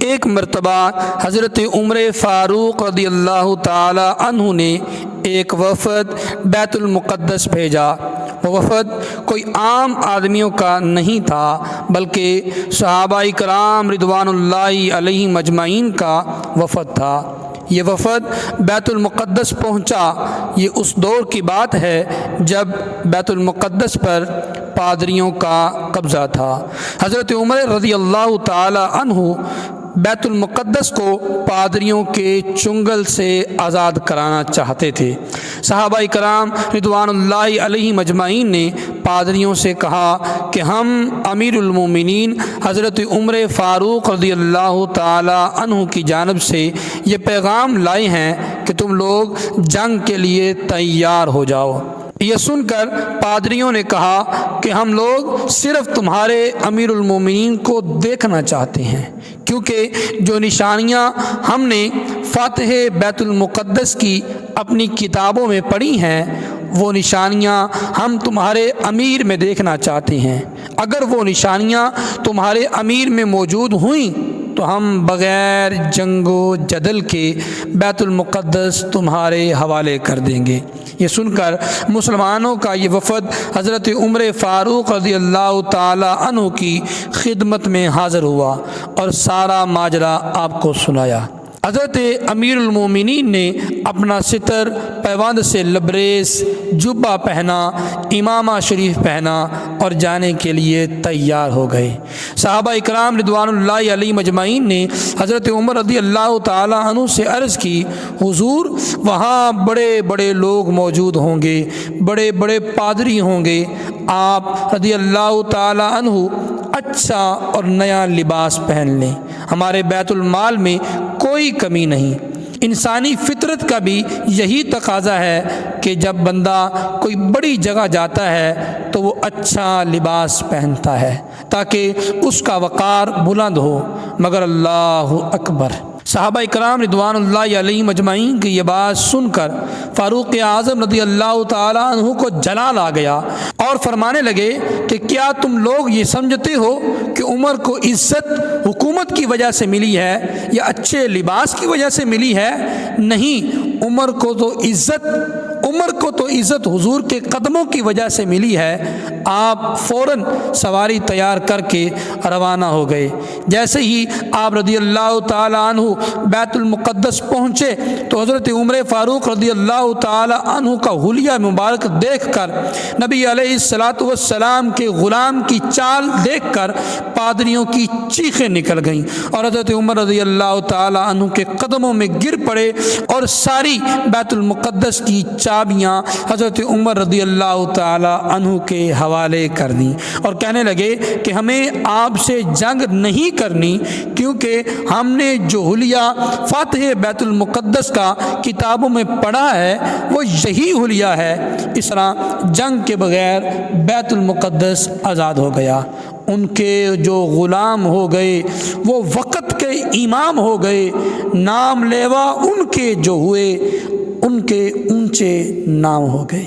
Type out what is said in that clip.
ایک مرتبہ حضرت عمر فاروق رضی اللہ تعالی عنہ نے ایک وفد بیت المقدس بھیجا۔ وہ وفد کوئی عام آدمیوں کا نہیں تھا بلکہ صحابہ کرام رضوان اللہ علیہم اجمعین کا وفد تھا۔ یہ وفد بیت المقدس پہنچا۔ یہ اس دور کی بات ہے جب بیت المقدس پر پادریوں کا قبضہ تھا۔ حضرت عمر رضی اللہ تعالی عنہ بیت المقدس کو پادریوں کے چنگل سے آزاد کرانا چاہتے تھے۔ صحابہ کرام رضوان اللہ علیہم اجمعین نے پادریوں سے کہا کہ ہم امیر المومنین حضرت عمر فاروق رضی اللہ تعالی عنہ کی جانب سے یہ پیغام لائے ہیں کہ تم لوگ جنگ کے لیے تیار ہو جاؤ۔ یہ سن کر پادریوں نے کہا کہ ہم لوگ صرف تمہارے امیر المومنین کو دیکھنا چاہتے ہیں، کیونکہ جو نشانیاں ہم نے فاتح بیت المقدس کی اپنی کتابوں میں پڑھی ہیں وہ نشانیاں ہم تمہارے امیر میں دیکھنا چاہتے ہیں۔ اگر وہ نشانیاں تمہارے امیر میں موجود ہوئیں تو ہم بغیر جنگ و جدل کے بیت المقدس تمہارے حوالے کر دیں گے۔ یہ سن کر مسلمانوں کا یہ وفد حضرت عمر فاروق رضی اللہ تعالی عنہ کی خدمت میں حاضر ہوا اور سارا ماجرا آپ کو سنایا۔ حضرت امیر المومنین نے اپنا ستر پیوند سے لبریز جبہ پہنا، امامہ شریف پہنا اور جانے کے لیے تیار ہو گئے۔ صحابہ اکرام رضوان اللہ علیہم اجمعین نے حضرت عمر رضی اللہ تعالی عنہ سے عرض کی، حضور وہاں بڑے بڑے لوگ موجود ہوں گے، بڑے بڑے پادری ہوں گے، آپ رضی اللہ تعالی عنہ اچھا اور نیا لباس پہن لیں، ہمارے بیت المال میں کوئی کمی نہیں۔ انسانی فطرت کا بھی یہی تقاضا ہے کہ جب بندہ کوئی بڑی جگہ جاتا ہے تو وہ اچھا لباس پہنتا ہے تاکہ اس کا وقار بلند ہو، مگر اللہ اکبر۔ صحابہ کرام رضوان اللہ علیہم اجمعین کی یہ بات سن کر فاروق اعظم رضی اللہ تعالی عنہ کو جلال آ گیا اور فرمانے لگے کہ کیا تم لوگ یہ سمجھتے ہو کہ عمر کو عزت حکومت کی وجہ سے ملی ہے یا اچھے لباس کی وجہ سے ملی ہے؟ نہیں، عمر کو تو عزت حضور کے قدموں کی وجہ سے ملی ہے۔ آپ فوراً سواری تیار کر کے روانہ ہو گئے۔ جیسے ہی آپ رضی اللہ تعالی عنہ بیت المقدس پہنچے تو حضرت عمر فاروق رضی اللہ تعالی عنہ کا حلیہ مبارک دیکھ کر، نبی علیہ الصلوۃ والسلام کے غلام کی چال دیکھ کر پادریوں کی چیخیں نکل گئیں اور حضرت عمر رضی اللہ تعالی عنہ کے قدموں میں گر پڑے اور ساری بیت المقدس کی چابیاں حضرت عمر رضی اللہ تعالی عنہ کے حوالے کر دیں اور کہنے لگے کہ ہمیں آپ سے جنگ نہیں کرنی، کیونکہ ہم نے جو حلیہ فاتح بیت المقدس کا کتابوں میں پڑھا ہے وہ یہی حلیہ ہے۔ اس طرح جنگ کے بغیر بیت المقدس آزاد ہو گیا۔ ان کے جو غلام ہو گئے وہ وقت کے امام ہو گئے، نام لیوا ان کے جو ہوئے ان کے اونچے نام ہو گئے۔